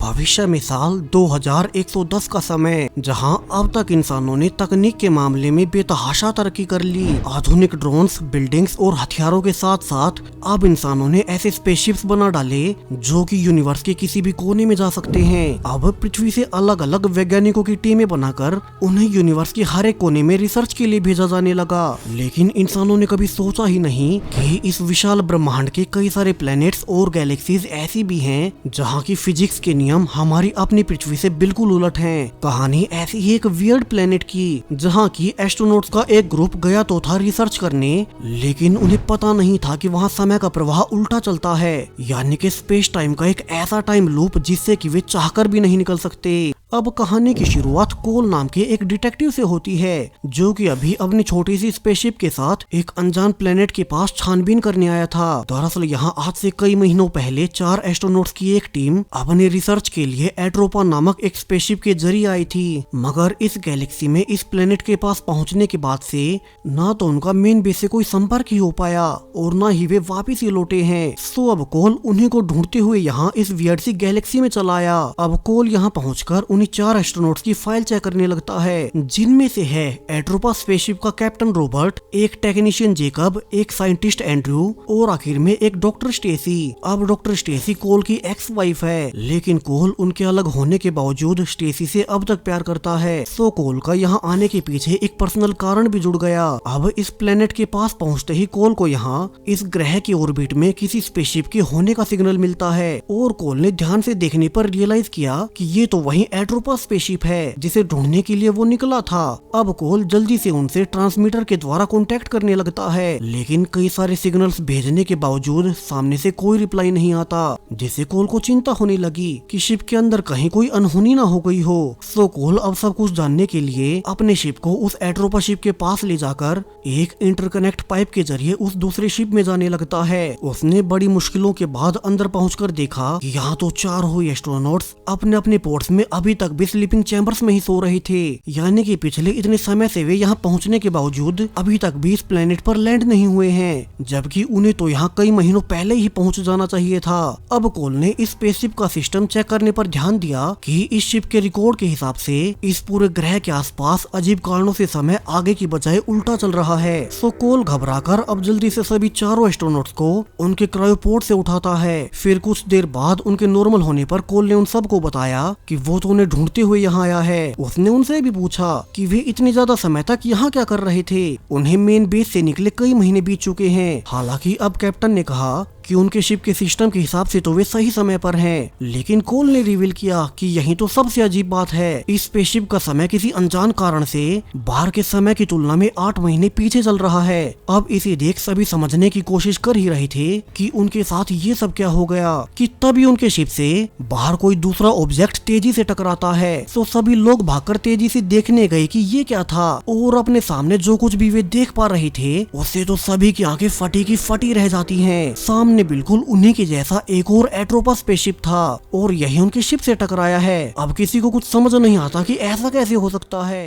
भविष्य में साल 2110 का समय, जहां अब तक इंसानों ने तकनीक के मामले में बेतहाशा तरक्की कर ली। आधुनिक ड्रोन्स, बिल्डिंग्स और हथियारों के साथ साथ अब इंसानों ने ऐसे स्पेसशिप्स बना डाले जो कि यूनिवर्स के किसी भी कोने में जा सकते हैं। अब पृथ्वी से अलग अलग वैज्ञानिकों की टीमें बनाकर उन्हें यूनिवर्स के हर एक कोने में रिसर्च के लिए भेजा जाने लगा। लेकिन इंसानों ने कभी सोचा ही नहीं कि इस विशाल ब्रह्मांड के कई सारे प्लैनेट्स और गैलेक्सीज ऐसी भी हैं जहां की फिजिक्स के नियम हमारी अपनी पृथ्वी से बिल्कुल उलट हैं। कहानी ऐसी ही एक वियर्ड प्लेनेट की, जहां की एस्ट्रोनॉट्स का एक ग्रुप गया तो था रिसर्च करने, लेकिन उन्हें पता नहीं था कि वहां समय का प्रवाह उल्टा चलता है, यानी कि स्पेस टाइम का एक ऐसा टाइम लूप जिससे कि वे चाहकर भी नहीं निकल सकते। अब कहानी की शुरुआत कोल नाम के एक डिटेक्टिव से होती है, जो कि अभी अपनी छोटी सी स्पेसशिप के साथ एक अनजान प्लेनेट के पास छानबीन करने आया था। दरअसल यहाँ आज से कई महीनों पहले 4 एस्ट्रोनॉट्स की एक टीम अपने रिसर्च के लिए एट्रोपा नामक एक स्पेसशिप के जरिए आई थी, मगर इस गैलेक्सी में इस प्लेनेट के पास पहुँचने के बाद से न तो उनका मेन बेस से कोई संपर्क ही हो पाया और न ही वे वापिस ही लौटे हैं। सो अब कोल उन्हीं को ढूंढते हुए यहाँ इस वियर्ड सी गैलेक्सी में चला आया। अब कोल यहाँ पहुँचकर 4 एस्ट्रोनॉट्स की फाइल चेक करने लगता है, जिनमें से है एट्रोपा स्पेसशिप का कैप्टन रॉबर्ट, एक टेक्नीशियन जेकब, एक साइंटिस्ट एंड्रयू और आखिर में एक डॉक्टर स्टेसी। अब डॉक्टर स्टेसी कोल की एक्स वाइफ है, लेकिन कोल उनके अलग होने के बावजूद स्टेसी से अब तक प्यार करता है। सो कोल का यहाँ आने के पीछे एक पर्सनल कारण भी जुड़ गया। अब इस प्लेनेट के पास पहुँचते ही कोल को यहाँ इस ग्रह के ऑर्बिट में किसी स्पेसशिप के होने का सिग्नल मिलता है और कोल ने ध्यान से देखने पर रियलाइज किया कि ये तो वही एट्रोपा स्पेसशिप है जिसे ढूंढने के लिए वो निकला था। अब कोल जल्दी से उनसे ट्रांसमीटर के द्वारा कांटेक्ट करने लगता है, लेकिन कई सारे सिग्नल्स भेजने के बावजूद सामने से कोई रिप्लाई नहीं आता, जिससे कोल को चिंता होने लगी कि शिप के अंदर कहीं कोई अनहोनी ना हो गई हो। सो कोल अब सब कुछ जानने के लिए अपने शिप को उस एट्रोपा शिप के पास ले जाकर एक इंटरकनेक्ट पाइप के जरिए उस दूसरे शिप में जाने लगता है। उसने बड़ी मुश्किलों के बाद अंदर पहुंचकर देखा कि यहाँ तो 4 हुए एस्ट्रोनॉट्स अपने अपने पोर्ट्स में अभी तक भी स्लीपिंग चैम्बर्स में ही सो रहे थे, यानी कि पिछले इतने समय से वे यहाँ पहुँचने के बावजूद अभी तक भी इस प्लेनेट पर लैंड नहीं हुए हैं, जबकि उन्हें तो यहाँ कई महीनों पहले ही पहुँच जाना चाहिए था। अब कोल ने इस स्पेसशिप का सिस्टम चेक करने पर ध्यान दिया कि इस शिप के रिकॉर्ड के हिसाब से इस पूरे ग्रह के आसपास अजीब कारणों से समय आगे की बजाय उल्टा चल रहा है। सो कोल घबराकर अब जल्दी से सभी 4 एस्ट्रोनॉट्स को उनके क्रायोपोर्ट से उठाता है। फिर कुछ देर बाद उनके नॉर्मल होने पर कोल ने उन सबको बताया कि वो तो उन्हें ढूंढते हुए यहाँ आया है। उसने उनसे भी पूछा कि वे इतने ज्यादा समय तक यहाँ क्या कर रहे थे। उन्हें मेन बेस से निकले कई महीने बीत चुके हैं। हालांकि अब कैप्टन ने कहा कि उनके शिप के सिस्टम के हिसाब से तो वे सही समय पर हैं, लेकिन कोल ने रिवील किया कि यही तो सबसे अजीब बात है। इस स्पेसशिप का समय किसी अनजान कारण से बाहर के समय की तुलना में 8 महीने पीछे चल रहा है। अब इसे देख सभी समझने की कोशिश कर ही रहे थे कि उनके साथ ये सब क्या हो गया कि तभी उनके शिप से बाहर कोई दूसरा ऑब्जेक्ट तेजी से टकराता है। तो सभी लोग भागकर तेजी से देखने गए कि ये क्या था, और अपने सामने जो कुछ भी वे देख पा रहे थे उससे तो सभी की आंखें फटी की फटी रह जाती हैं। सामने बिल्कुल उन्हीं के जैसा एक और एट्रोपा स्पेसशिप था और यही उनके शिप से टकराया है। अब किसी को कुछ समझ नहीं आता कि ऐसा कैसे हो सकता है।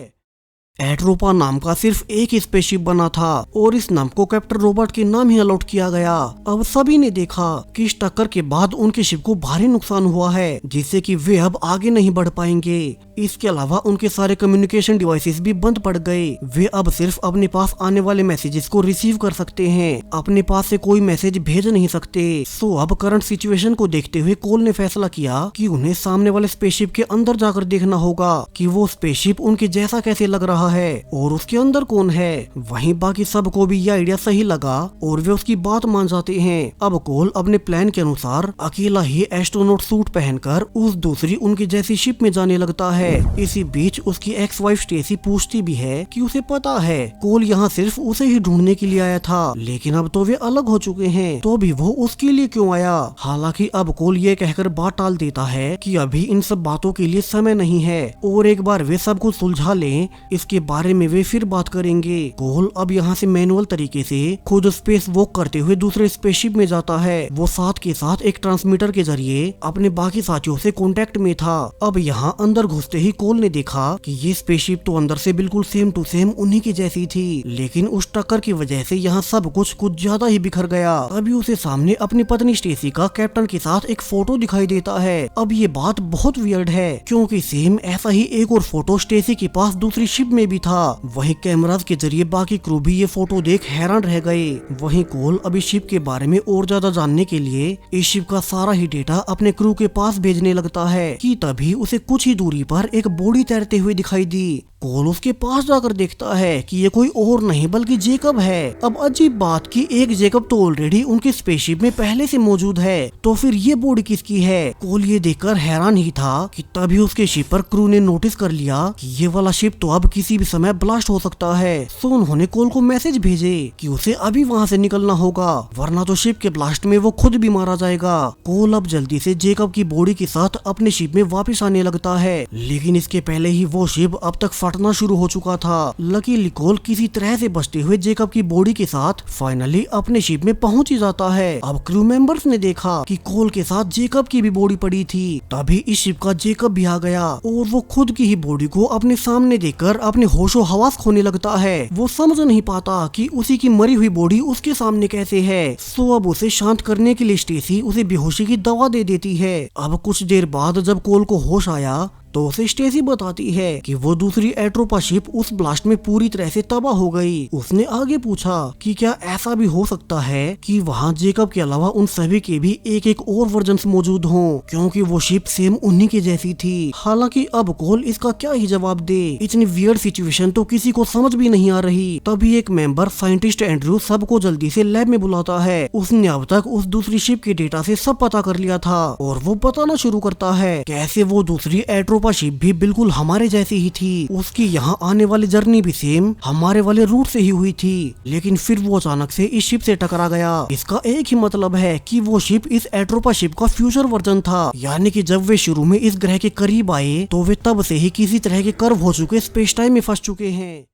एट्रोपा नाम का सिर्फ एक ही स्पेसशिप बना था और इस नाम को कैप्टन रॉबर्ट के नाम ही अलॉट किया गया। अब सभी ने देखा कि इस टक्कर के बाद उनके शिप को भारी नुकसान हुआ है, जिससे कि वे अब आगे नहीं बढ़ पाएंगे। इसके अलावा उनके सारे कम्युनिकेशन डिवाइसेस भी बंद पड़ गए। वे अब सिर्फ अपने पास आने वाले मैसेजेस को रिसीव कर सकते हैं, अपने पास से कोई मैसेज भेज नहीं सकते। सो अब करंट सिचुएशन को देखते हुए कोल ने फैसला किया कि उन्हें सामने वाले स्पेसशिप के अंदर जाकर देखना होगा कि वो स्पेसशिप उनके जैसा कैसे लग रहा है और उसके अंदर कौन है। वहीं बाकी सबको भी यह आइडिया सही लगा और वे उसकी बात मान जाते हैं। अब कोल अपने प्लान के अनुसार अकेला ही एस्ट्रोनॉट सूट पहनकर उस दूसरी उनकी जैसी शिप में जाने लगता है। इसी बीच उसकी एक्स वाइफ स्टेसी पूछती भी है कि उसे पता है कोल यहाँ सिर्फ उसे ही ढूंढने के लिए आया था, लेकिन अब तो वे अलग हो चुके हैं, तो भी वो उसके लिए क्यों आया। हालांकि अब कोल ये कहकर बात टाल देता है कि अभी इन सब बातों के लिए समय नहीं है और एक बार वे सब कुछ सुलझा लें, इसके जिसके बारे में वे फिर बात करेंगे। कोल अब यहाँ से मैनुअल तरीके से खुद स्पेस वॉक करते हुए दूसरे स्पेसशिप में जाता है। वो साथ के साथ एक ट्रांसमीटर के जरिए अपने बाकी साथियों से कांटेक्ट में था। अब यहाँ अंदर घुसते ही कोल ने देखा कि ये स्पेसशिप तो अंदर से बिल्कुल सेम टू सेम उन्हीं की जैसी थी, लेकिन उस टक्कर की वजह से यहाँ सब कुछ ज्यादा ही बिखर गया। तभी उसे सामने अपनी पत्नी स्टेसी का कैप्टन के साथ एक फोटो दिखाई देता है। अब ये बात बहुत वियर्ड है क्योंकि सेम ऐसा ही एक और फोटो स्टेसी के पास दूसरी शिप में भी था। वहीं कैमरास के जरिए बाकी क्रू भी ये फोटो देख हैरान रह गए। वहीं कोल अभी शिप के बारे में और ज्यादा जानने के लिए इस शिप का सारा ही डेटा अपने क्रू के पास भेजने लगता है कि तभी उसे कुछ ही दूरी पर एक बॉडी तैरते हुए दिखाई दी। कोल उसके पास जाकर देखता है कि ये कोई और नहीं बल्कि जेकब है। अब अजीब बात कि एक जेकब तो ऑलरेडी उनके स्पेसशिप में पहले से मौजूद है, तो फिर ये बॉडी किसकी है? कोल ये देखकर हैरान ही था कि तभी उसके शिप पर क्रू ने नोटिस कर लिया कि ये वाला शिप तो अब किसी भी समय ब्लास्ट हो सकता है। सो उन्होंने कोल को मैसेज भेजे कि उसे अभी वहाँ से निकलना होगा, वरना तो शिप के ब्लास्ट में वो खुद भी मारा जाएगा। कोल अब जल्दी से जेकब की बॉडी के साथ अपने शिप में वापस आने लगता है, लेकिन इसके पहले ही वो शिप अब तक फटना शुरू हो चुका था। लकीली कोल किसी तरह से बचते हुए जेकब की बॉडी के साथ फाइनली अपने शिप में पहुंच ही जाता है। अब क्रू मेंबर्स ने देखा कि कोल के साथ जेकब की भी बॉडी पड़ी थी। तभी इस शिप का जेकब भी आ गया और वो खुद की ही बॉडी को अपने सामने देखकर अपने होशो हवास खोने लगता है। वो समझ नहीं पाता कि उसी की मरी हुई बॉडी उसके सामने कैसे है। सो अब उसे शांत करने के लिए स्टेसी उसे बेहोशी की दवा दे देती है। अब कुछ देर बाद जब कोल को होश आया तो उसे स्टेसी बताती है कि वो दूसरी एट्रोपा शिप उस ब्लास्ट में पूरी तरह से तबाह हो गई। उसने आगे पूछा कि क्या ऐसा भी हो सकता है कि वहाँ जेकब के अलावा उन सभी के भी एक एक और वर्जन मौजूद हों, क्योंकि वो शिप सेम उन्हीं की जैसी थी। हालांकि अब कोल इसका क्या ही जवाब दे, इतनी वियर्ड सिचुएशन तो किसी को समझ भी नहीं आ रही। तभी एक मेंबर साइंटिस्ट एंड्रयू सबको जल्दी से लैब में बुलाता है। उसने अब तक उस दूसरी शिप के डेटा से सब पता कर लिया था और वो बताना शुरू करता है कैसे वो दूसरी एट्रोपा शिप भी बिल्कुल हमारे जैसी ही थी। उसकी यहाँ आने वाली जर्नी भी सेम हमारे वाले रूट से ही हुई थी, लेकिन फिर वो अचानक से इस शिप से टकरा गया। इसका एक ही मतलब है कि वो शिप इस एट्रोपा शिप का फ्यूचर वर्जन था, यानी कि जब वे शुरू में इस ग्रह के करीब आए तो वे तब से ही किसी तरह के कर्व हो चुके स्पेस टाइम में फंस चुके हैं।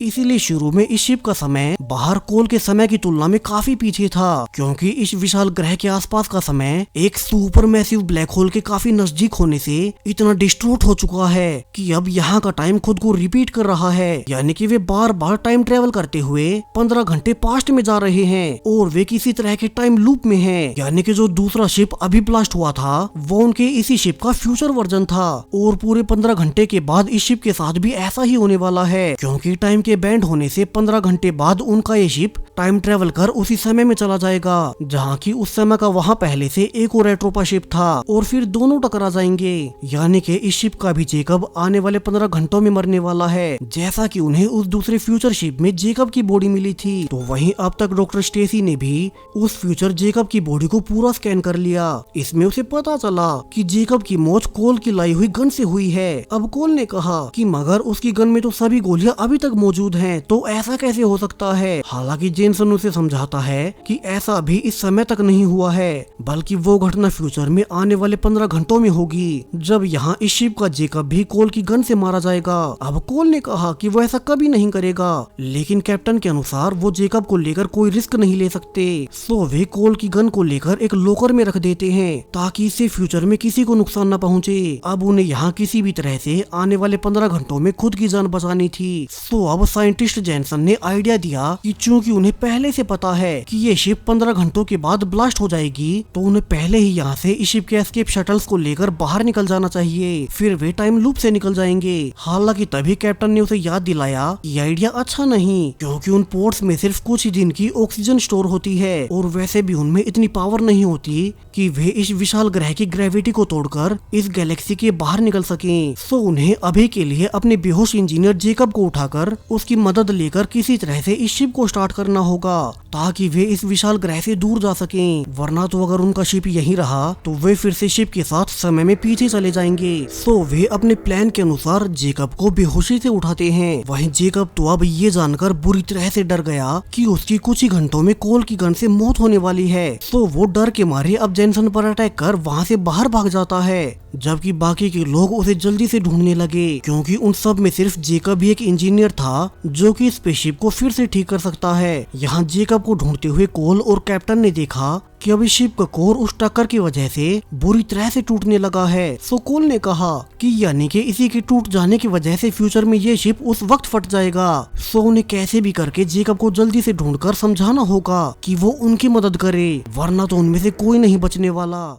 इसीलिए शुरू में इस शिप का समय बाहर कोल के समय की तुलना में काफी पीछे था, क्योंकि इस विशाल ग्रह के आसपास का समय एक सुपर मैसिव ब्लैक होल के काफी नजदीक होने से इतना डिस्टोर्ट हो चुका है कि अब यहाँ का टाइम खुद को रिपीट कर रहा है। यानी कि वे बार बार टाइम ट्रेवल करते हुए 15 घंटे पास्ट में जा रहे हैं और वे किसी तरह के टाइम लूप में हैं। यानी कि जो दूसरा शिप अभी ब्लास्ट हुआ था वो उनके इसी शिप का फ्यूचर वर्जन था और पूरे 15 घंटे के बाद इस शिप के साथ भी ऐसा ही होने वाला है, क्योंकि टाइम के बैंड होने से 15 घंटे बाद उनका ये शिप टाइम ट्रेवल कर उसी समय में चला जाएगा जहाँ की उस समय का वहाँ पहले से एक और एट्रोपा शिप था और फिर दोनों टकरा जाएंगे। यानी कि इस शिप का भी जेकब आने वाले 15 घंटों में मरने वाला है, जैसा कि उन्हें उस दूसरे फ्यूचर शिप में जेकब की बॉडी मिली थी। तो वहीं अब तक डॉक्टर स्टेसी ने भी उस फ्यूचर जेकब की बॉडी को पूरा स्कैन कर लिया। इसमें उसे पता चला कि जेकब की मौत कोल की लाई हुई गन से हुई है। अब कोल ने कहा कि मगर उसकी गन में तो सभी गोलियां अभी तक मौजूद हैं, तो ऐसा कैसे हो सकता है। हालांकि जेनसन उसे समझाता है कि ऐसा भी इस समय तक नहीं हुआ है, बल्कि वो घटना फ्यूचर में आने वाले 15 घंटों में होगी, जब यहाँ इस शिप का जेकब भी कोल की गन से मारा जाएगा। अब कोल ने कहा कि वो ऐसा कभी नहीं करेगा, लेकिन कैप्टन के अनुसार वो जेकब को लेकर कोई रिस्क नहीं ले सकते। सो वे कोल की गन को लेकर एक लॉकर में रख देते हैं ताकि इससे फ्यूचर में किसी को नुकसान न पहुँचे। अब उन्हें यहाँ किसी भी तरह से आने वाले 15 घंटों में खुद की जान बचानी थी। सो अब साइंटिस्ट जेनसन ने आइडिया दिया कि चूंकि उन्हें पहले से पता है कि ये शिप 15 घंटों के बाद ब्लास्ट हो जाएगी, तो उन्हें पहले ही यहाँ से इस शिप के एस्केप शटल्स को लेकर बाहर निकल जाना चाहिए, फिर वे टाइम लूप से निकल जाएंगे। हालांकि तभी कैप्टन ने उसे याद दिलाया कि आइडिया अच्छा नहीं, क्योंकि उन पोर्ट्स में सिर्फ कुछ ही दिन की ऑक्सीजन स्टोर होती है और वैसे भी उनमें इतनी पावर नहीं होती कि वे इस विशाल ग्रह की ग्रेविटी को तोड़कर इस गैलेक्सी के बाहर निकल सकें। सो उन्हें अभी के लिए अपने बेहोश इंजीनियर जेकब को उठाकर उसकी मदद लेकर किसी तरह से इस शिप को स्टार्ट करना होगा ताकि वे इस विशाल ग्रह से दूर जा सकें, वरना तो अगर उनका शिप यहीं रहा तो वे फिर से शिप के साथ समय में पीछे चले जाएंगे। सो वे अपने प्लान के अनुसार जेकब को बेहोशी से उठाते हैं। वहीं जेकब तो अब ये जानकर बुरी तरह से डर गया कि उसकी कुछ ही घंटों में कोल की गन से मौत होने वाली है। सो वो डर के मारे अब जेनसन पर अटैक कर वहाँ से बाहर भाग जाता है। जबकि बाकी के लोग उसे जल्दी से ढूंढने लगे, क्योंकि उन सब में सिर्फ जेकब ही एक इंजीनियर था जो कि स्पेसशिप को फिर से ठीक कर सकता है। यहाँ जेकब को ढूंढते हुए कोल और कैप्टन ने देखा कि अभी शिप का कोर उस टक्कर की वजह से बुरी तरह से टूटने लगा है। सो कोल ने कहा कि यानी कि इसी के टूट जाने की वजह से फ्यूचर में ये शिप उस वक्त फट जाएगा। सो उन्हें कैसे भी करके जेकब को जल्दी से ढूंढकर समझाना होगा कि वो उनकी मदद करे, वरना तो उनमें से कोई नहीं बचने वाला।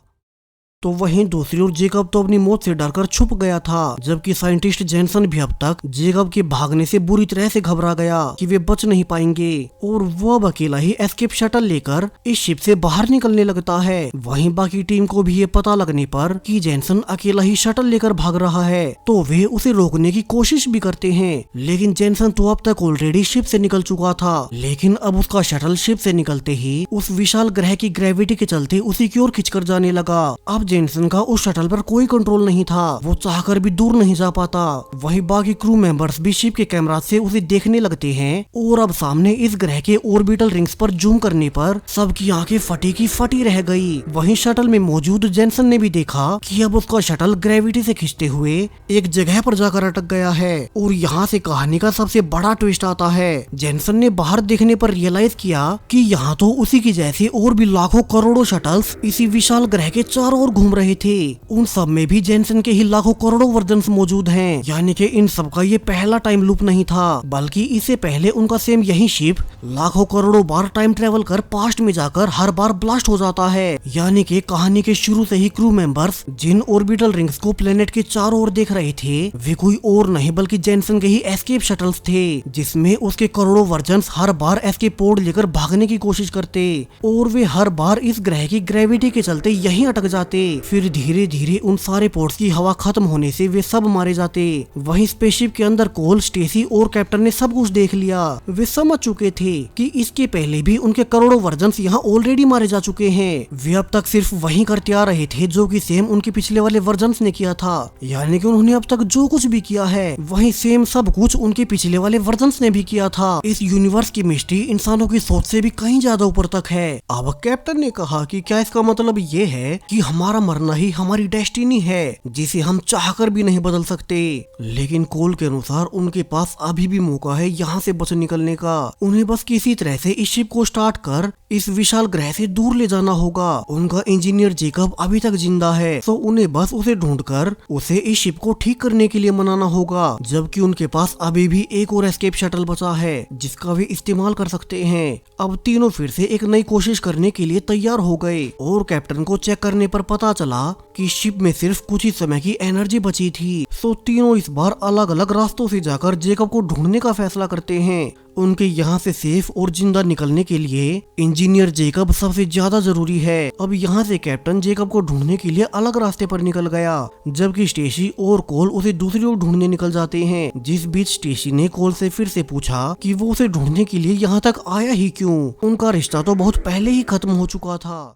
तो वहीं दूसरी ओर जेकब तो अपनी मौत से डरकर छुप गया था, जबकि साइंटिस्ट जेनसन भी अब तक जेकब के भागने से बुरी तरह से घबरा गया कि वे बच नहीं पाएंगे, और वो अब अकेला ही एस्केप शटल लेकर इस शिप से बाहर निकलने लगता है। वहीं बाकी टीम को भी ये पता लगने पर कि जेनसन अकेला ही शटल लेकर भाग रहा है, तो वे उसे रोकने की कोशिश भी करते हैं, लेकिन जेनसन तो अब तक ऑलरेडी शिप से निकल चुका था। लेकिन अब उसका शटल शिप से निकलते ही उस विशाल ग्रह की ग्रेविटी के चलते उसी की ओर खिंचकर जाने लगा। अब जेनसन का उस शटल पर कोई कंट्रोल नहीं था, वो चाहकर भी दूर नहीं जा पाता। वहीं बाकी क्रू मेंबर्स भी शिप के कैमरा से उसे देखने लगते हैं, और अब सामने इस ग्रह के ऑर्बिटल रिंग्स पर जूम करने पर सबकी आंखें फटी की फटी रह गई। वहीं शटल में मौजूद जेनसन ने भी देखा कि अब उसका शटल ग्रेविटी से खींचते हुए एक जगह पर जाकर अटक गया है, और यहाँ से कहानी का सबसे बड़ा ट्विस्ट आता है। जेनसन ने बाहर देखने पर रियलाइज किया कि यहाँ तो उसी की जैसे और भी लाखों करोड़ों शटल्स इसी विशाल ग्रह के चारों ओर घूम रहे थे। उन सब में भी जेनसन के ही लाखों करोड़ों वर्जन्स मौजूद हैं, यानी कि इन सब का ये पहला टाइम लूप नहीं था, बल्कि इससे पहले उनका सेम यही शिप लाखों करोड़ों बार टाइम ट्रेवल कर पास्ट में जाकर हर बार ब्लास्ट हो जाता है। यानी कि कहानी के शुरू से ही क्रू मेंबर्स जिन ऑर्बिटल रिंग्स को प्लेनेट के चारों ओर देख रहे थे वे कोई और नहीं बल्कि जेनसन के ही एस्केप शटल्स थे, जिसमें उसके करोड़ों वर्जन्स हर बार एस्केप पोड लेकर भागने की कोशिश करते, और वे हर बार इस ग्रह की ग्रेविटी के चलते यहीं अटक जाते। फिर धीरे धीरे उन सारे पोर्ट्स की हवा खत्म होने से वे सब मारे जाते। वहीं स्पेसशिप के अंदर कोल, स्टेसी और कैप्टन ने सब कुछ देख लिया। वे समझ चुके थे कि इसके पहले भी उनके करोड़ों वर्जन्स यहाँ ऑलरेडी मारे जा चुके हैं। वे अब तक सिर्फ वही करते आ रहे थे जो कि सेम उनके पिछले वाले वर्जन्स ने किया था, यानी कि उन्होंने अब तक जो कुछ भी किया है वही सेम सब कुछ उनके पिछले वाले वर्जन्स ने भी किया था। इस यूनिवर्स की मिस्ट्री इंसानों की सोच से भी कहीं ज्यादा ऊपर तक है। अब कैप्टन ने कहा कि क्या इसका मतलब ये है कि हमारा मरना ही हमारी डेस्टिनी है जिसे हम चाहकर भी नहीं बदल सकते? लेकिन कोल के अनुसार उनके पास अभी भी मौका है यहाँ से बच निकलने का। उन्हें बस किसी तरह से इस शिप को स्टार्ट कर इस विशाल ग्रह से दूर ले जाना होगा। उनका इंजीनियर जेकब अभी तक जिंदा है, तो उन्हें बस उसे ढूंढकर उसे इस शिप को ठीक करने के लिए मनाना होगा, जबकि उनके पास अभी भी एक और एस्केप शटल बचा है जिसका वे इस्तेमाल कर सकते हैं। अब तीनों फिर से एक नई कोशिश करने के लिए तैयार हो गए, और कैप्टन को चेक करने पर पता चला कि शिप में सिर्फ कुछ ही समय की एनर्जी बची थी। सो तीनों इस बार अलग अलग रास्तों से जाकर जेकब को ढूंढने का फैसला करते हैं। उनके यहाँ से सेफ और जिंदा निकलने के लिए इंजीनियर जेकब सबसे ज्यादा जरूरी है। अब यहाँ से कैप्टन जेकब को ढूंढने के लिए अलग रास्ते पर निकल गया, जबकि स्टेसी और कोल उसे दूसरी ओर ढूंढने निकल जाते हैं। जिस बीच स्टेसी ने कोल से फिर से पूछा कि वो उसे ढूंढने के लिए यहाँ तक आया ही क्यों। उनका रिश्ता तो बहुत पहले ही खत्म हो चुका था।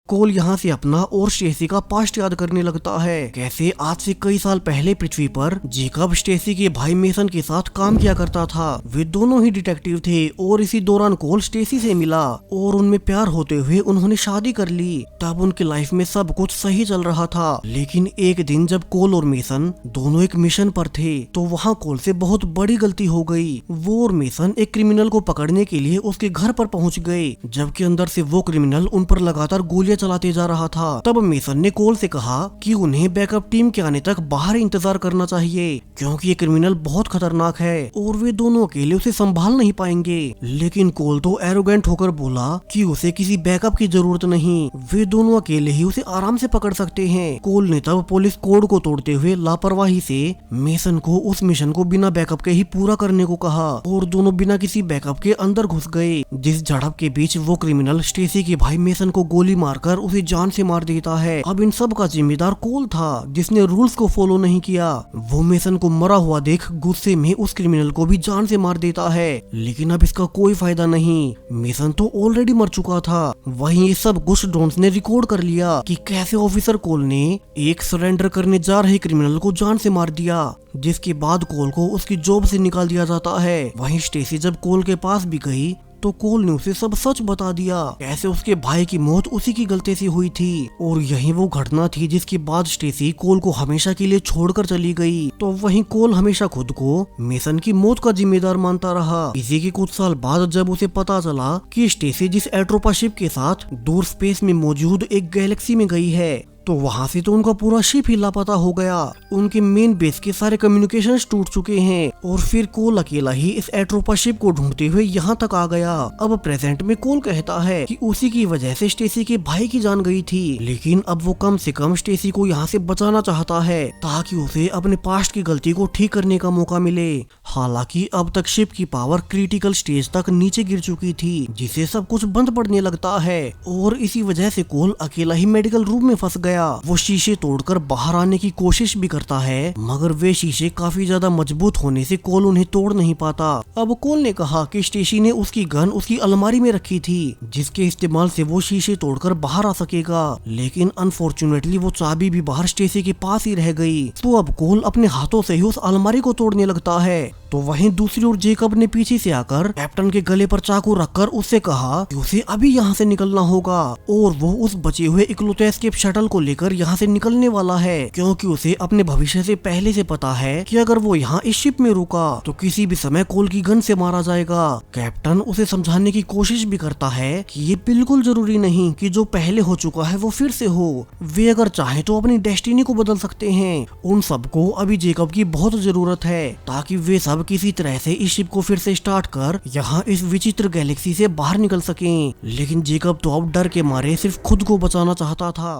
कोल यहाँ से अपना और स्टेसी का पास्ट याद करने लगता है, कैसे आज से कई साल पहले पृथ्वी पर जेकब स्टेसी के भाई मेसन के साथ काम किया करता था। वे दोनों ही डिटेक्टिव थे, और इसी दौरान कोल स्टेसी से मिला और उनमें प्यार होते हुए उन्होंने शादी कर ली। तब उनकी लाइफ में सब कुछ सही चल रहा था, लेकिन एक दिन जब कोल और मेसन दोनों एक मिशन पर थे तो वहाँ कोल से बहुत बड़ी गलती हो गई। वो और मेसन एक क्रिमिनल को पकड़ने के लिए उसके घर पर पहुँच गए, जबकि अंदर से वो क्रिमिनल उन पर लगातार गोलियां चलाते जा रहा था। तब मेसन ने कोल से कहा कि उन्हें बैकअप टीम के आने तक बाहर इंतजार करना चाहिए, क्योंकि ये क्रिमिनल बहुत खतरनाक है और वे दोनों अकेले उसे संभाल नहीं पाएंगे। लेकिन कोल तो एरोगेंट होकर बोला कि उसे किसी बैकअप की जरूरत नहीं, वे दोनों अकेले ही उसे आराम से पकड़ सकते हैं। कोल ने तब पुलिस कोड को तोड़ते हुए लापरवाही से मेसन को उस मिशन को बिना बैकअप के ही पूरा करने को कहा, और दोनों बिना किसी बैकअप के अंदर घुस गए। जिस झड़प के बीच वो क्रिमिनल स्टेसी के भाई मेसन को गोली मारकर उसे जान से मार देता है। अब इन सब का जिम्मेदार कोल था, जिसने रूल्स को फॉलो नहीं किया। वो मेसन को मरा हुआ देख गुस्से में उस क्रिमिनल को भी जान से मार देता है, लेकिन अब इसका कोई फायदा नहीं, मेसन तो ऑलरेडी मर चुका था। वहीं ये सब कुछ ड्रोन्स ने रिकॉर्ड कर लिया कि कैसे ऑफिसर कोल ने एक सरेंडर करने जा रहे क्रिमिनल को जान से मार दिया, जिसके बाद कोल को उसकी जॉब से निकाल दिया जाता है। वहीं स्टेसी जब कोल के पास भी गई तो कोल ने उसे सब सच बता दिया, कैसे उसके भाई की मौत उसी की गलती से हुई थी और यही वो घटना थी जिसके बाद स्टेसी कोल को हमेशा के लिए छोड़कर चली गई। तो वहीं कोल हमेशा खुद को मेसन की मौत का जिम्मेदार मानता रहा। इसी के कुछ साल बाद जब उसे पता चला कि स्टेसी जिस एट्रोपा शिप के साथ दूर स्पेस में मौजूद एक गैलेक्सी में गई है, तो वहाँ से तो उनका पूरा शिप ही लापता हो गया। उनके मेन बेस के सारे कम्युनिकेशंस टूट चुके हैं और फिर कोल अकेला ही इस एट्रोपा शिप को ढूंढते हुए यहाँ तक आ गया। अब प्रेजेंट में कोल कहता है कि उसी की वजह से स्टेसी के भाई की जान गई थी, लेकिन अब वो कम से कम स्टेसी को यहाँ से बचाना चाहता है ताकि उसे अपने पास्ट की गलती को ठीक करने का मौका मिले। हालांकि अब तक शिप की पावर क्रिटिकल स्टेज तक नीचे गिर चुकी थी, जिसे सब कुछ बंद पड़ने लगता है और इसी वजह से कोल अकेला ही मेडिकल रूम में फंस गया। वो शीशे तोड़कर बाहर आने की कोशिश भी करता है, मगर वे शीशे काफी ज्यादा मजबूत होने से कोल उन्हें तोड़ नहीं पाता। अब कोल ने कहा कि स्टेसी ने उसकी गन उसकी अलमारी में रखी थी, जिसके इस्तेमाल से वो शीशे तोड़कर बाहर आ सकेगा, लेकिन अनफॉर्चुनेटली वो चाबी भी बाहर स्टेसी के पास ही रह गई। तो अब कोल अपने हाथों से ही उस अलमारी को तोड़ने लगता है। तो वहीं दूसरी ओर जेकब ने पीछे से आकर कैप्टन के गले पर चाकू रखकर उससे कहा कि उसे अभी यहाँ से निकलना होगा और वो उस बचे हुए इकलौते एस्केप शटल को लेकर यहाँ से निकलने वाला है, क्योंकि उसे अपने भविष्य से पहले से पता है कि अगर वो यहाँ इस शिप में रुका तो किसी भी समय कोल की गन से मारा जाएगा। कैप्टन उसे समझाने की कोशिश भी करता है कि ये बिल्कुल जरूरी नहीं कि जो पहले हो चुका है वो फिर से हो, वे अगर चाहे तो अपनी डेस्टिनी को बदल सकते हैं। उन सबको अभी जेकब की बहुत जरूरत है ताकि वे सब किसी तरह से इस शिप को फिर से स्टार्ट कर यहाँ इस विचित्र गैलेक्सी से बाहर निकल सकें। लेकिन जेकब तो अब डर के मारे सिर्फ खुद को बचाना चाहता था।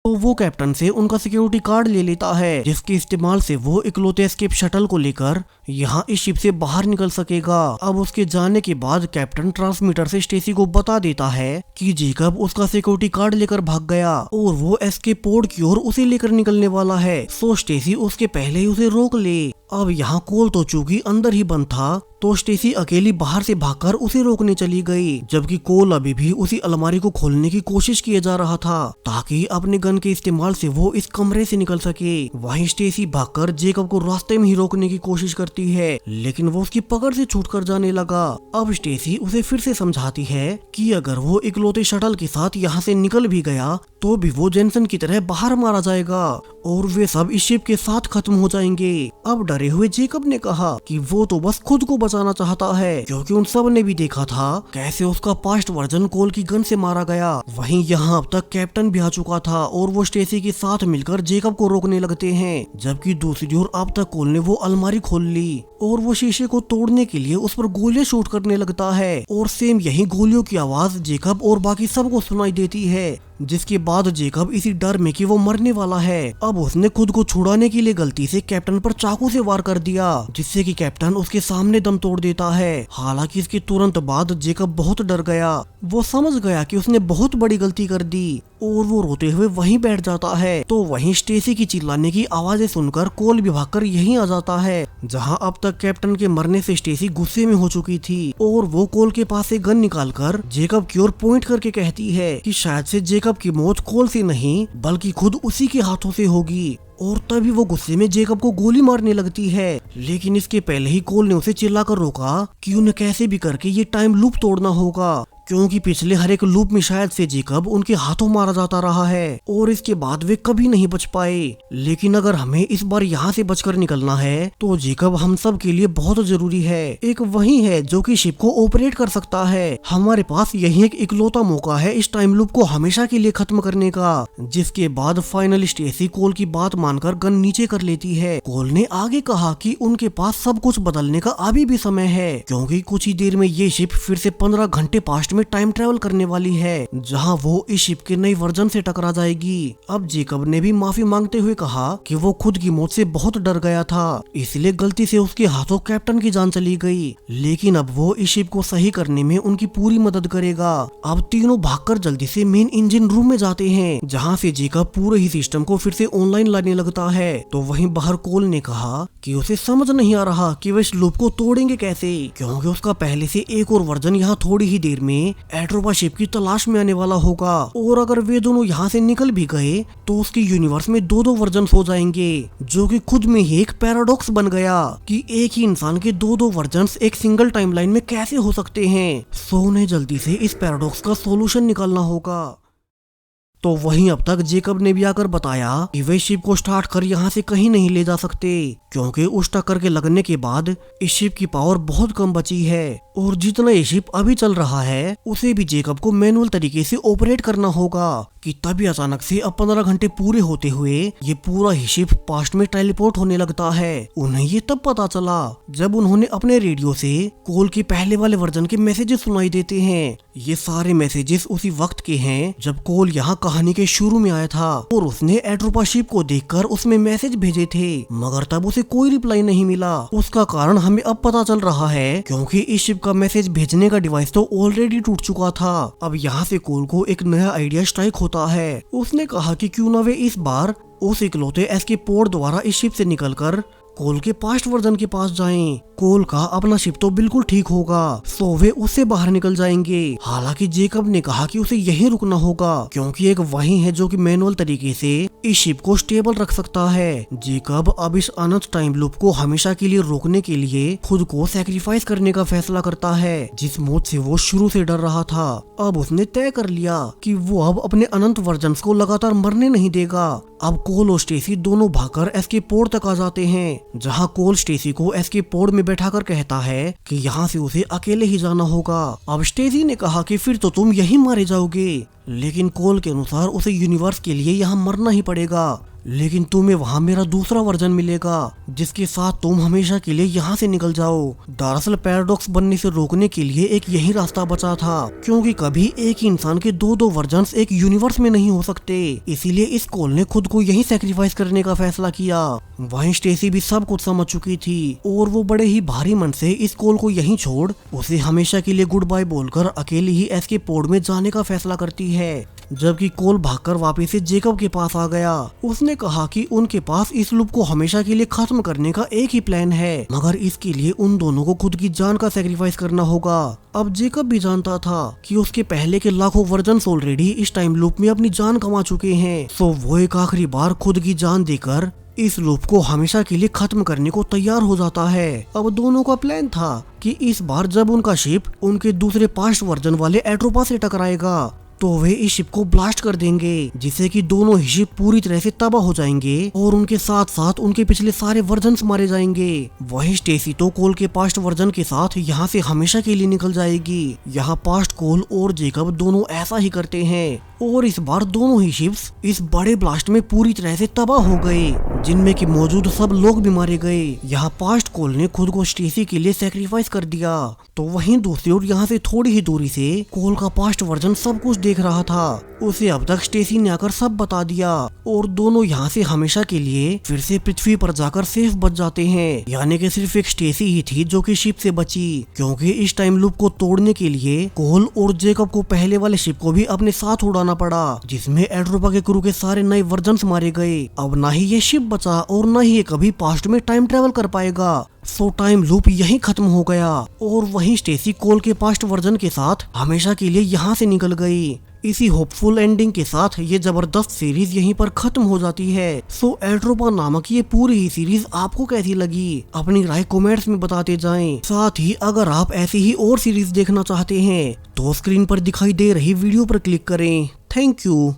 तो वो कैप्टन से उनका सिक्योरिटी कार्ड ले लेता है, जिसके इस्तेमाल से वो इकलौते एस्केप शटल को लेकर यहाँ इस शिप से बाहर निकल सकेगा। अब उसके जाने के बाद कैप्टन ट्रांसमीटर से स्टेसी को बता देता है कि जेकब उसका सिक्योरिटी कार्ड लेकर भाग गया और वो एस्केप पोड की ओर उसे लेकर निकलने वाला है, सो स्टेसी उसके पहले ही उसे रोक ले। अब यहाँ कोल तो चूंकि अंदर ही बंद था, तो स्टेसी अकेली बाहर से भागकर उसे रोकने चली गई, जबकि कोल अभी भी उसी अलमारी को खोलने की कोशिश किए जा रहा था ताकि अपने गन के इस्तेमाल से वो इस कमरे से निकल सके। वहीं स्टेसी भागकर जेकब को रास्ते में ही रोकने की कोशिश करती है, लेकिन वो उसकी पकड़ से छूटकर जाने लगा। अब स्टेसी उसे फिर से समझाती है कि अगर वो इकलौते शटल के साथ यहाँ से निकल भी गया तो भी वो जेनसन की तरह बाहर मारा जाएगा और वे सब इस शिप के साथ खत्म हो जाएंगे। अब डरे हुए जेकब ने कहा कि वो तो बस खुद को बचाना चाहता है, क्योंकि उन सब ने भी देखा था कैसे उसका पास्ट वर्जन कोल की गन से मारा गया। वहीं यहाँ अब तक कैप्टन भी आ चुका था और वो स्टेसी के साथ मिलकर जेकब को रोकने लगते हैं, जबकि दूसरी ओर अब तक कोल ने वो अलमारी खोल ली और वो शीशे को तोड़ने के लिए उस पर गोलियां शूट करने लगता है और सेम यही गोलियों की आवाज जेकब और बाकी सबको सुनाई देती है, जिसके बाद जेकब इसी डर में कि वो मरने वाला है, अब उसने खुद को छुड़ाने के लिए गलती से कैप्टन पर चाकू से वार कर दिया, जिससे कि कैप्टन उसके सामने दम तोड़ देता है। हालांकि इसके तुरंत बाद जेकब बहुत डर गया, वो समझ गया कि उसने बहुत बड़ी गलती कर दी और वो रोते हुए वहीं बैठ जाता है। तो वहीं स्टेसी की चिल्लाने की आवाजें सुनकर कोल भी भागकर यहीं आ जाता है, जहां अब तक कैप्टन के मरने से स्टेसी गुस्से में हो चुकी थी और वो कोल के पास से गन निकालकर जेकब की ओर पॉइंट करके कहती है कि शायद से जेकब की मौत कोल से नहीं बल्कि खुद उसी के हाथों से होगी। और तभी वो गुस्से में जेकब को गोली मारने लगती है, लेकिन इसके पहले ही कोल ने उसे चिल्लाकर रोका कि उन्हें कैसे भी करके ये टाइम लूप तोड़ना होगा, क्योंकि पिछले हर एक लूप में शायद से जेकब उनके हाथों मारा जाता रहा है और इसके बाद वे कभी नहीं बच पाए। लेकिन अगर हमें इस बार यहाँ से बचकर निकलना है तो जेकब हम सब के लिए बहुत जरूरी है। एक वही है जो कि शिप को ऑपरेट कर सकता है। हमारे पास यही एक इकलौता मौका है इस टाइम लूप को हमेशा के लिए खत्म करने का। जिसके बाद फाइनली स्टेसी कोल की बात मानकर गन नीचे कर लेती है। कोल ने आगे कहा कि उनके पास सब कुछ बदलने का अभी भी समय है, क्योंकि कुछ ही देर में ये शिप फिर से 15 घंटे पास्ट में टाइम ट्रेवल करने वाली है, जहां वो इस शिप के नई वर्जन से टकरा जाएगी। अब जेकब ने भी माफी मांगते हुए कहा कि वो खुद की मौत से बहुत डर गया था, इसलिए गलती से उसके हाथों कैप्टन की जान चली गई, लेकिन अब वो इस शिप को सही करने में उनकी पूरी मदद करेगा। अब तीनों भागकर जल्दी से मेन इंजन रूम में जाते हैं, जहाँ से जेकब पूरे ही सिस्टम को फिर से ऑनलाइन लाने लगता है। तो वहीं बाहर कोल ने कहा कि उसे समझ नहीं आ रहा कि वे इस लूप को तोड़ेंगे कैसे, क्योंकि उसका पहले से एक और वर्जन यहाँ थोड़ी ही देर में में एट्रोपा शिप की तलाश में आने वाला होगा, और अगर वे दोनों यहाँ से निकल भी गए तो उसके यूनिवर्स में दो वर्जन हो जाएंगे, जो कि खुद में ही एक पैराडॉक्स बन गया कि एक ही इंसान के दो वर्जन एक सिंगल टाइमलाइन में कैसे हो सकते हैं। सो उन्हें जल्दी से इस पैराडॉक्स का सॉल्यूशन निकालना होगा। तो वहीं अब तक जेकब ने भी आकर बताया कि वे शिप को स्टार्ट कर यहाँ से कहीं नहीं ले जा सकते, क्योंकि उस टक्कर के लगने के बाद इस शिप की पावर बहुत कम बची है, और जितना ये शिप अभी चल रहा है उसे भी जेकब को मैनुअल तरीके से ऑपरेट करना होगा। कि तभी अचानक से अब 15 घंटे पूरे होते हुए ये पूरा ही शिप पास्ट में टेलीपोर्ट होने लगता है। उन्हें ये तब पता चला जब उन्होंने अपने रेडियो से कोल के पहले वाले वर्जन के मैसेजेस सुनाई देते हैं। ये सारे मैसेजेस उसी वक्त के हैं जब कोल यहाँ कहानी के शुरू में आया था, और उसने एट्रोपा शिप को देखकर उसमें मैसेज भेजे थे, मगर तब उसे कोई रिप्लाई नहीं मिला। उसका कारण हमें अब पता चल रहा है, क्योंकि इस शिप का मैसेज भेजने का डिवाइस तो ऑलरेडी टूट चुका था। अब यहाँ से कोल को एक नया आइडिया स्ट्राइक होता है। उसने कहा कि क्यों ना वे इस बार उस इकलौते एस्केप पोड द्वारा इस शिप से निकलकर कोल के पास्ट वर्जन के पास जाएं। कोल का अपना शिप तो बिल्कुल ठीक होगा, सो वे उससे बाहर निकल जाएंगे। हालांकि जेकब ने कहा कि उसे यहीं रुकना होगा, क्योंकि एक वही है जो कि मैनुअल तरीके से इस शिप को स्टेबल रख सकता है। जेकब अब इस अनंत टाइम लूप को हमेशा के लिए रोकने के लिए खुद को सैक्रिफाइस करने का फैसला करता है, जिस मौत से वो शुरू से डर रहा था। अब उसने तय कर लिया कि वो अब अपने अनंत वर्जन को लगातार मरने नहीं देगा। अब कोल और स्टेसी दोनों भागकर एस्केप पोड तक आ जाते हैं, जहाँ कोल स्टेसी को एस्केप पोड में बैठाकर कहता है कि यहाँ से उसे अकेले ही जाना होगा। अब स्टेसी ने कहा कि फिर तो तुम यहीं मारे जाओगे, लेकिन कोल के अनुसार उसे यूनिवर्स के लिए यहाँ मरना ही पड़ेगा, लेकिन तुम्हें वहाँ मेरा दूसरा वर्जन मिलेगा जिसके साथ तुम हमेशा के लिए यहाँ से निकल जाओ। दरअसल पैराडॉक्स बनने से रोकने के लिए एक यही रास्ता बचा था, क्योंकि कभी एक ही इंसान के दो वर्जन्स एक यूनिवर्स में नहीं हो सकते। इसीलिए इस कोल ने खुद को यही सैक्रिफाइस करने का फैसला किया। वहीं स्टेसी भी सब कुछ समझ चुकी थी, और वो बड़े ही भारी मन से इस कोल को यहीं छोड़ उसे हमेशा के लिए गुड बाय बोलकर अकेले ही एस्केप पोड में जाने का फैसला करती है। जबकि कोल भागकर वापस से जेकब के पास आ गया। उसने कहा कि उनके पास इस लूप को हमेशा के लिए खत्म करने का एक ही प्लान है, मगर इसके लिए उन दोनों को खुद की जान का सैक्रिफाइस करना होगा। अब जेकब भी जानता था कि उसके पहले के लाखों वर्जन्स ऑलरेडी इस टाइम लूप में अपनी जान कमा चुके हैं, सो वो एक आखिरी बार खुद की जान देकर इस लूप को हमेशा के लिए खत्म करने को तैयार हो जाता है। अब दोनों का प्लान था कि इस बार जब उनका शिप उनके दूसरे पास्ट वर्जन वाले एट्रोपा से टकराएगा तो वे इस शिप को ब्लास्ट कर देंगे, जिससे कि दोनों ही शिप पूरी तरह से तबाह हो जाएंगे और उनके साथ साथ उनके पिछले सारे वर्जन्स मारे जाएंगे। वही स्टेसी तो कोल के पास्ट वर्जन के साथ यहाँ से हमेशा के लिए निकल जाएगी। यहाँ पास्ट कोल और जेकब दोनों ऐसा ही करते हैं, और इस बार दोनों ही शिप्स इस बड़े ब्लास्ट में पूरी तरह से तबाह हो गए, जिनमें कि मौजूद सब लोग भी मारे गए। यहाँ पास्ट कोल ने खुद को स्टेसी के लिए सैक्रिफाइस कर दिया, तो वहीं दूसरी ओर यहाँ से थोड़ी ही दूरी से कोल का पास्ट वर्जन सब कुछ देख रहा था। उसे अब तक स्टेसी ने आकर सब बता दिया, और दोनों यहाँ से हमेशा के लिए फिर से पृथ्वी पर जाकर सेफ बच जाते हैं। यानी कि सिर्फ एक स्टेसी ही थी जो कि शिप से बची, क्योंकि इस टाइम लूप को तोड़ने के लिए कोल और जेकब को पहले वाले शिप को भी अपने साथ उड़ाना पड़ा, जिसमें एट्रोपा के क्रू के सारे नए वर्जन्स मारे गए। अब ना ही ये शिप बचा और ना ही ये कभी पास्ट में टाइम ट्रेवल कर पाएगा। सो टाइम लूप यहीं खत्म हो गया, और वहीं स्टेसी कोल के पास्ट वर्जन के साथ हमेशा के लिए यहाँ से निकल गई। इसी होपफुल एंडिंग के साथ ये जबरदस्त सीरीज यहीं पर खत्म हो जाती है। सो एट्रोपा नामक ये पूरी ही सीरीज आपको कैसी लगी, अपनी राय कमेंट्स में बताते जाएं। साथ ही अगर आप ऐसी ही और सीरीज देखना चाहते हैं तो स्क्रीन पर दिखाई दे रही वीडियो पर क्लिक करें। Thank you.